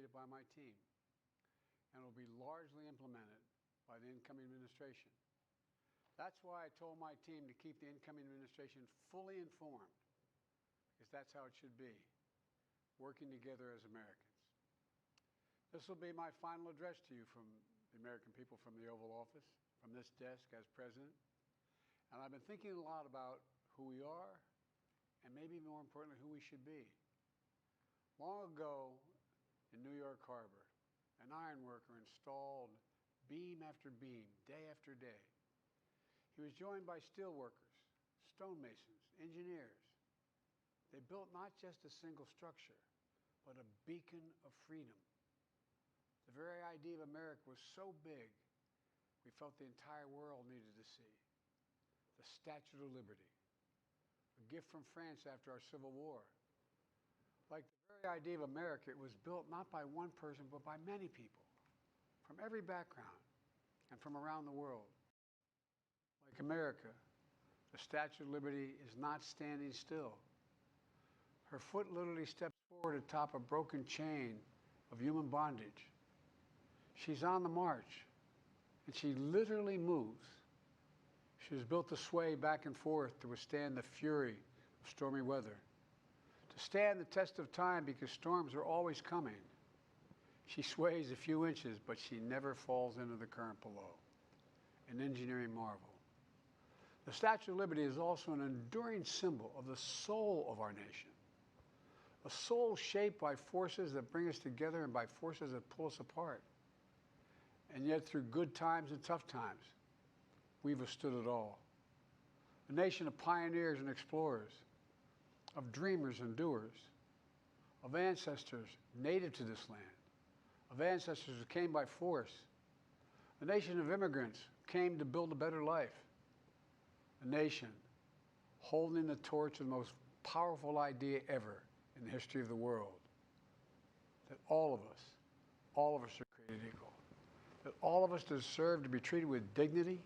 initiated by my team and will be largely implemented by the incoming administration. That's why I told my team to keep the incoming administration fully informed, because that's how it should be, working together as Americans. This will be my final address to you from the American people from the Oval Office, from this desk as president. And I've been thinking a lot about who we are and maybe more importantly, who we should be. Long ago in New York Harbor, an iron worker installed beam after beam, day after day. He was joined by steel workers, stonemasons, engineers. They built not just a single structure, but a beacon of freedom. The very idea of America was so big, we felt the entire world needed to see. The Statue of Liberty, a gift from France after our Civil War. Like the very idea of America, it was built not by one person, but by many people, from every background and from around the world. Like America, the Statue of Liberty is not standing still. Her foot literally steps forward atop a broken chain of human bondage. She's on the march, and she literally moves. She was built to sway back and forth to withstand the fury of stormy weather, to stand the test of time because storms are always coming. She sways a few inches, but she never falls into the current below. An engineering marvel. The Statue of Liberty is also an enduring symbol of the soul of our nation, a soul shaped by forces that bring us together and by forces that pull us apart. And yet, through good times and tough times, we've withstood it all. A nation of pioneers and explorers, of dreamers and doers, of ancestors native to this land, of ancestors who came by force, a nation of immigrants who came to build a better life, a nation holding the torch of the most powerful idea ever in the history of the world, that all of us are created equal, that all of us deserve to be treated with dignity,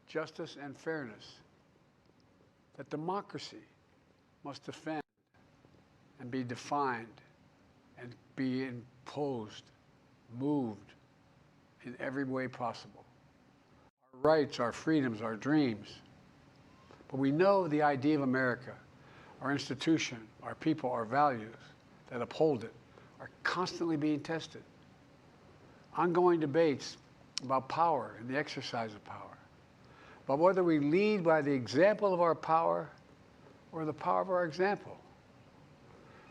justice, and fairness, that democracy must defend and be defined and be imposed, moved in every way possible. Our rights, our freedoms, our dreams. But we know the idea of America, our institution, our people, our values that uphold it are constantly being tested. Ongoing debates about power and the exercise of power, but whether we lead by the example of our power or the power of our example,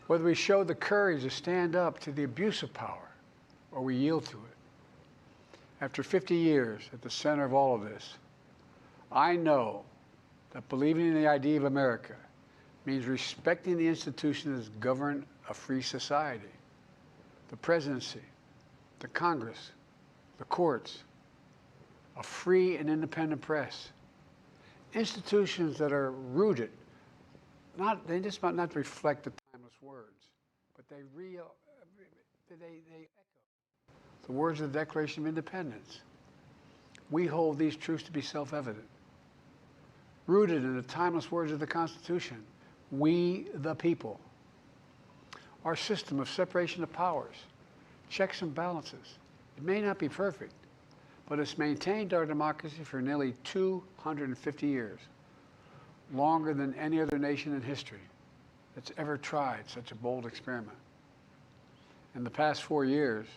whether we show the courage to stand up to the abuse of power or we yield to it. After 50 years at the center of all of this, I know that believing in the idea of America means respecting the institutions that govern a free society, the presidency, the Congress, the courts, a free and independent press, institutions that are rooted, they just might not reflect the timeless words, but they echo the words of the Declaration of Independence. We hold these truths to be self-evident. Rooted in the timeless words of the Constitution, we the people. Our system of separation of powers, checks and balances. It may not be perfect, but it's maintained our democracy for nearly 250 years, longer than any other nation in history that's ever tried such a bold experiment. In the past 4 years,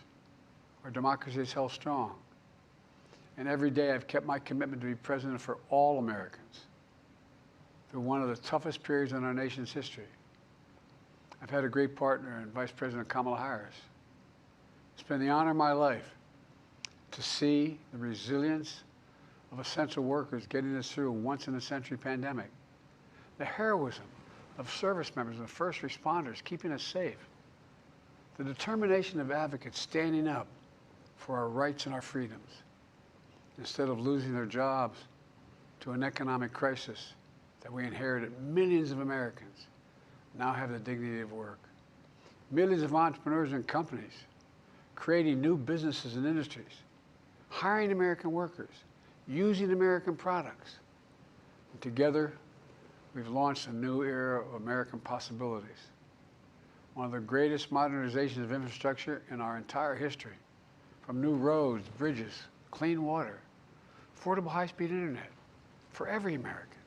our democracy has held strong. And every day I've kept my commitment to be president for all Americans through one of the toughest periods in our nation's history. I've had a great partner in Vice President Kamala Harris. It's been the honor of my life to see the resilience of essential workers getting us through a once-in-a-century pandemic, the heroism of service members and first responders keeping us safe, the determination of advocates standing up for our rights and our freedoms instead of losing their jobs to an economic crisis that we inherited. Millions of Americans now have the dignity of work. Millions of entrepreneurs and companies creating new businesses and industries, hiring American workers, using American products. And together, we've launched a new era of American possibilities. one of the greatest modernizations of infrastructure in our entire history, from new roads, bridges, clean water, affordable high-speed internet for every American.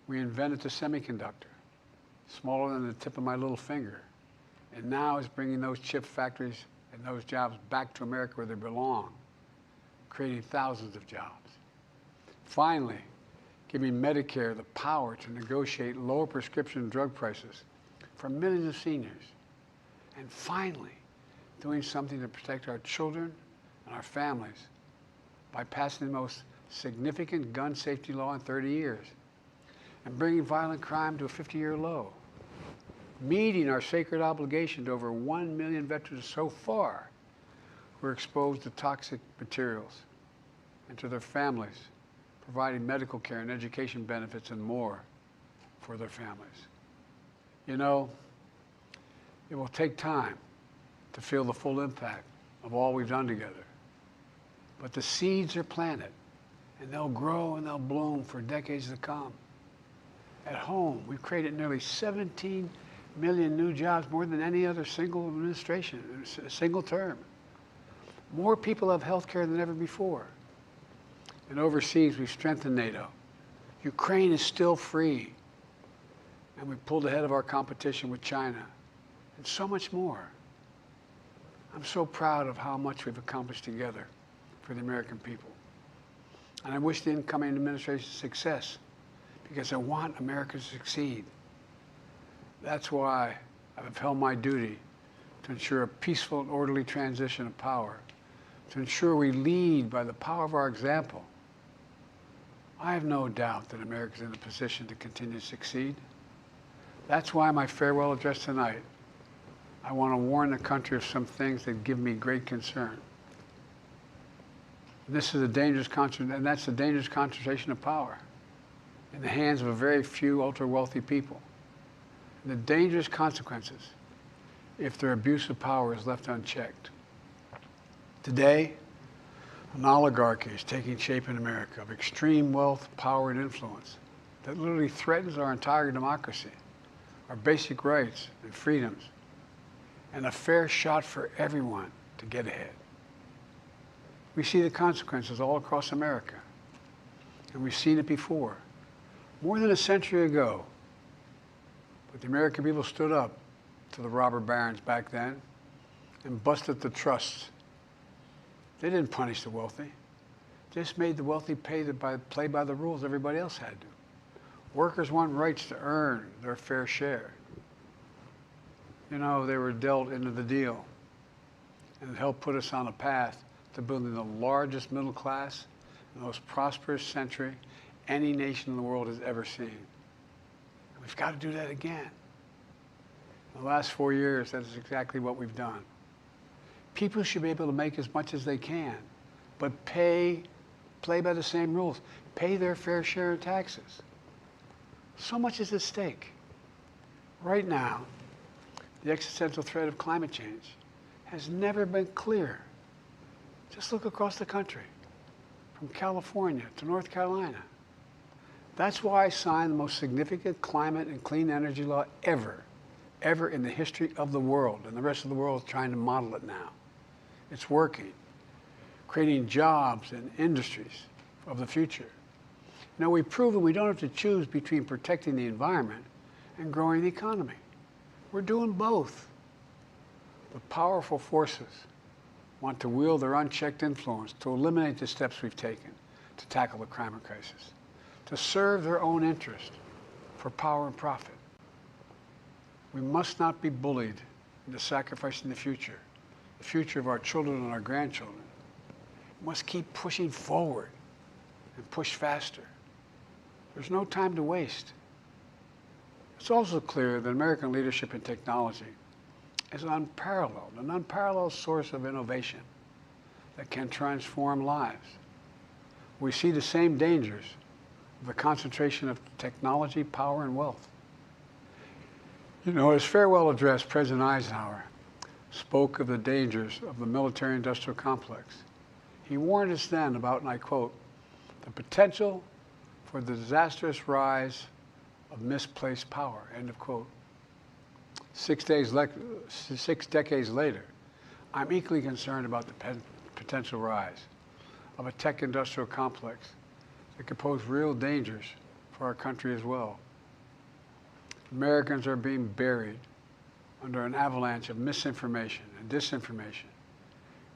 We invented the semiconductor, smaller than the tip of my little finger, and now is bringing those chip factories and those jobs back to America where they belong, creating thousands of jobs. Finally, giving Medicare the power to negotiate lower prescription drug prices for millions of seniors. And finally, doing something to protect our children and our families by passing the most significant gun safety law in 30 years and bringing violent crime to a 50-year low, meeting our sacred obligation to over 1 million veterans so far who are exposed to toxic materials, and to their families, providing medical care and education benefits and more for their families. You know, it will take time to feel the full impact of all we've done together. But the seeds are planted, and they'll grow and they'll bloom for decades to come. At home, we've created nearly 17 million new jobs, more than any other single administration, a single term. More people have health care than ever before. And overseas, we've strengthened NATO. Ukraine is still free. And we pulled ahead of our competition with China, and so much more. I'm so proud of how much we've accomplished together for the American people. And I wish the incoming administration success, because I want America to succeed. That's why I've held my duty to ensure a peaceful and orderly transition of power, to ensure we lead by the power of our example. I have no doubt that America is in a position to continue to succeed. That's why my farewell address tonight, I want to warn the country of some things that give me great concern. This is a dangerous and that's the dangerous concentration of power in the hands of a very few ultra-wealthy people. And the dangerous consequences if their abuse of power is left unchecked. Today, an oligarchy is taking shape in America of extreme wealth, power, and influence that literally threatens our entire democracy, our basic rights and freedoms, and a fair shot for everyone to get ahead. We see the consequences all across America, and we've seen it before, more than a century ago. But the American people stood up to the robber barons back then and busted the trusts. They didn't punish the wealthy. They just made the wealthy play by the rules everybody else had to. Workers want rights to earn their fair share. You know, they were dealt into the deal, and it helped put us on a path to building the largest middle class and the most prosperous century any nation in the world has ever seen. And we've got to do that again. In the last 4 years, that is exactly what we've done. People should be able to make as much as they can, but play by the same rules, pay their fair share of taxes. So much is at stake. Right now, the existential threat of climate change has never been clearer. Just look across the country, from California to North Carolina. That's why I signed the most significant climate and clean energy law ever in the history of the world, and the rest of the world is trying to model it now. It's working, creating jobs and industries of the future. Now, we've proven we don't have to choose between protecting the environment and growing the economy. We're doing both. The powerful forces want to wield their unchecked influence to eliminate the steps we've taken to tackle the climate crisis, to serve their own interest for power and profit. We must not be bullied into sacrificing the future of our children and our grandchildren. We must keep pushing forward and push faster. There's no time to waste. It's also clear that American leadership in technology is an unparalleled source of innovation that can transform lives. We see the same dangers of the concentration of technology, power, and wealth. You know, his farewell address, President Eisenhower spoke of the dangers of the military-industrial complex. He warned us then about, and I quote, the potential for the disastrous rise of misplaced power, end of quote. 6 decades later, I'm equally concerned about the potential rise of a tech industrial complex that could pose real dangers for our country as well. Americans are being buried under an avalanche of misinformation and disinformation,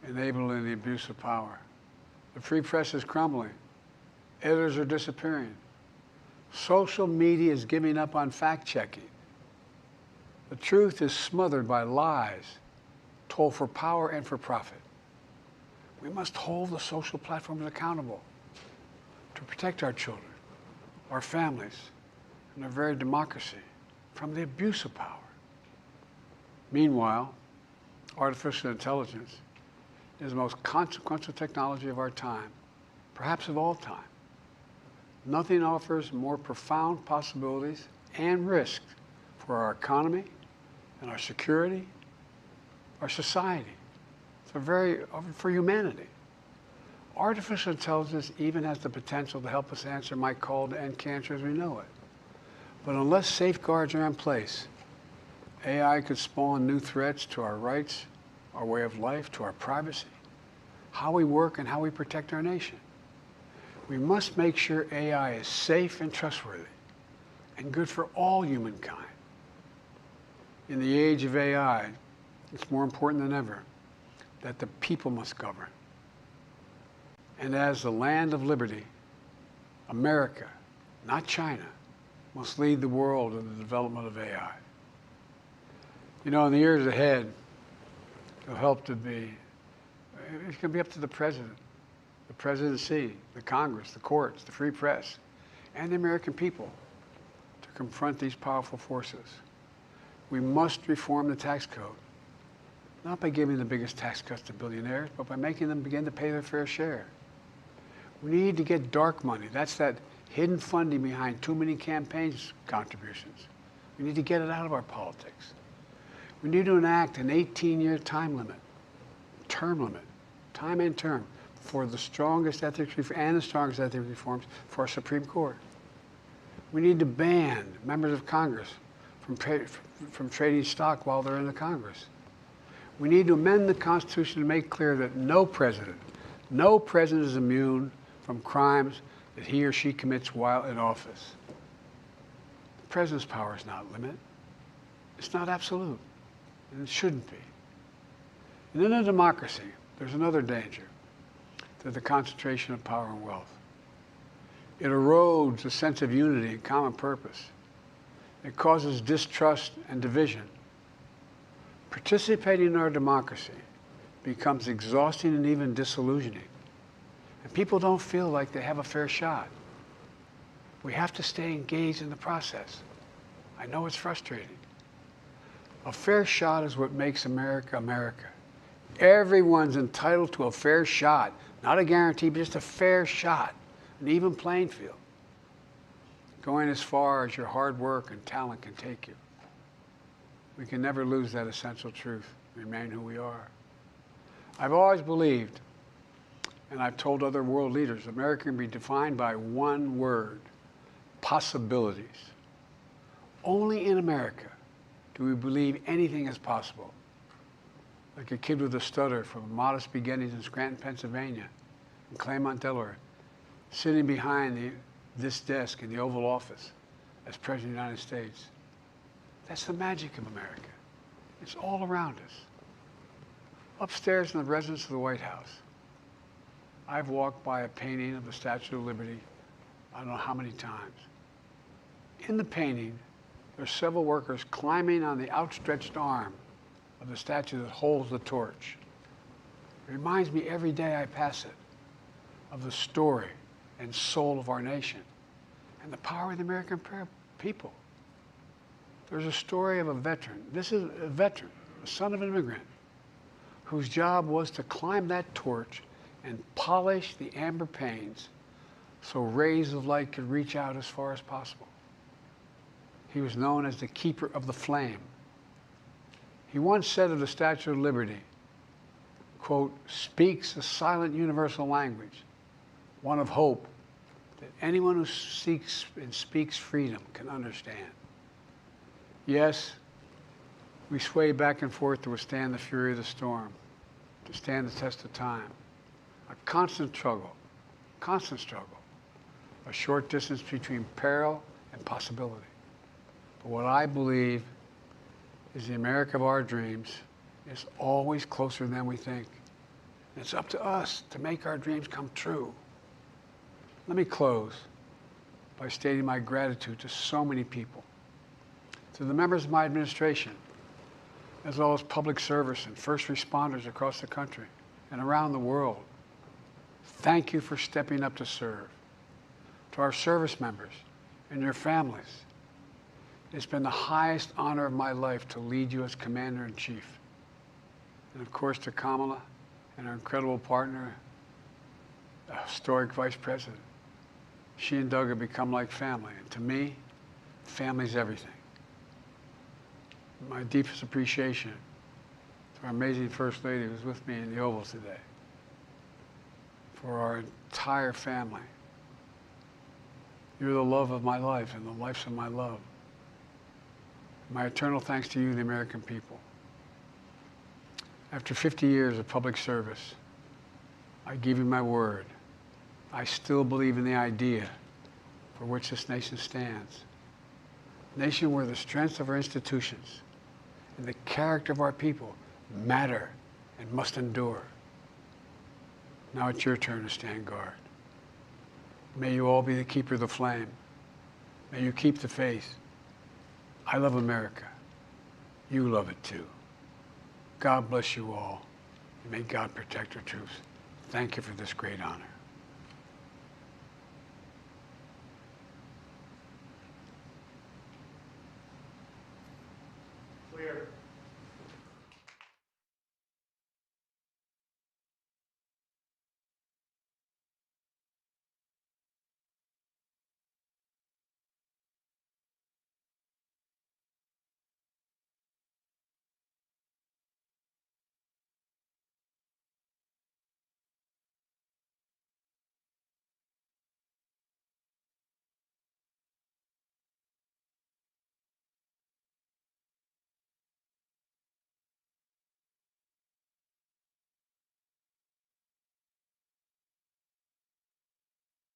enabling the abuse of power. The free press is crumbling. Editors are disappearing. Social media is giving up on fact-checking. The truth is smothered by lies told for power and for profit. We must hold the social platforms accountable to protect our children, our families, and our very democracy from the abuse of power. Meanwhile, artificial intelligence is the most consequential technology of our time, perhaps of all time. Nothing offers more profound possibilities and risks for our economy and our security, our society, for humanity. Artificial intelligence even has the potential to help us answer my call to end cancer as we know it. But unless safeguards are in place, AI could spawn new threats to our rights, our way of life, to our privacy, how we work, and how we protect our nation. We must make sure AI is safe and trustworthy and good for all humankind. In the age of AI, it's more important than ever that the people must govern. And as the land of liberty, America, not China, must lead the world in the development of AI. You know, in the years ahead, it's going to be up to the president, the presidency, the Congress, the courts, the free press, and the American people to confront these powerful forces. We must reform the tax code, not by giving the biggest tax cuts to billionaires, but by making them begin to pay their fair share. We need to get dark money. That's that hidden funding behind too many campaigns contributions. We need to get it out of our politics. We need to enact an 18-year time and term, for the strongest ethics reforms for our Supreme Court. We need to ban members of Congress from trading stock while they're in the Congress. We need to amend the Constitution to make clear that no president is immune from crimes that he or she commits while in office. The president's power is not limited. It's not absolute, and it shouldn't be. And in a democracy, there's another danger to the concentration of power and wealth. It erodes a sense of unity and common purpose. It causes distrust and division. Participating in our democracy becomes exhausting and even disillusioning. And people don't feel like they have a fair shot. We have to stay engaged in the process. I know it's frustrating. A fair shot is what makes America, America. Everyone's entitled to a fair shot. Not a guarantee, but just a fair shot. An even playing field. Going as far as your hard work and talent can take you. We can never lose that essential truth, remain who we are. I've always believed, and I've told other world leaders, America can be defined by one word: possibilities. Only in America do we believe anything is possible. Like a kid with a stutter from modest beginnings in Scranton, Pennsylvania, and Claremont, Delaware, sitting behind this desk in the Oval Office as President of the United States. That's the magic of America. It's all around us. Upstairs in the residence of the White House, I've walked by a painting of the Statue of Liberty I don't know how many times. In the painting, there are several workers climbing on the outstretched arm of the statue that holds the torch. It reminds me every day I pass it of the story and soul of our nation and the power of the American people. There's a story of a veteran. This is a veteran, the son of an immigrant, whose job was to climb that torch and polish the amber panes so rays of light could reach out as far as possible. He was known as the keeper of the flame. He once said of the Statue of Liberty, quote, speaks a silent universal language, one of hope that anyone who seeks and speaks freedom can understand. Yes, We sway back and forth to withstand the fury of the storm, to stand the test of time. A constant struggle, a short distance between peril and possibility. But what I believe is the America of our dreams is always closer than we think. And it's up to us to make our dreams come true. Let me close by stating my gratitude to so many people, to the members of my administration, as well as public service and first responders across the country and around the world. Thank you for stepping up to serve. To our service members and your families, it's been the highest honor of my life to lead you as Commander-in-Chief. And of course to Kamala and our incredible partner, the historic Vice President. She and Doug have become like family, and to me, family's everything. My deepest appreciation to our amazing First Lady who's with me in the Oval today, for our entire family. You're the love of my life and the lives of my love. My eternal thanks to you, the American people. After 50 years of public service, I give you my word. I still believe in the idea for which this nation stands. A nation where the strength of our institutions and the character of our people matter and must endure. Now it's your turn to stand guard. May you all be the keeper of the flame. May you keep the faith. I love America. You love it too. God bless you all, and may God protect our troops. Thank you for this great honor.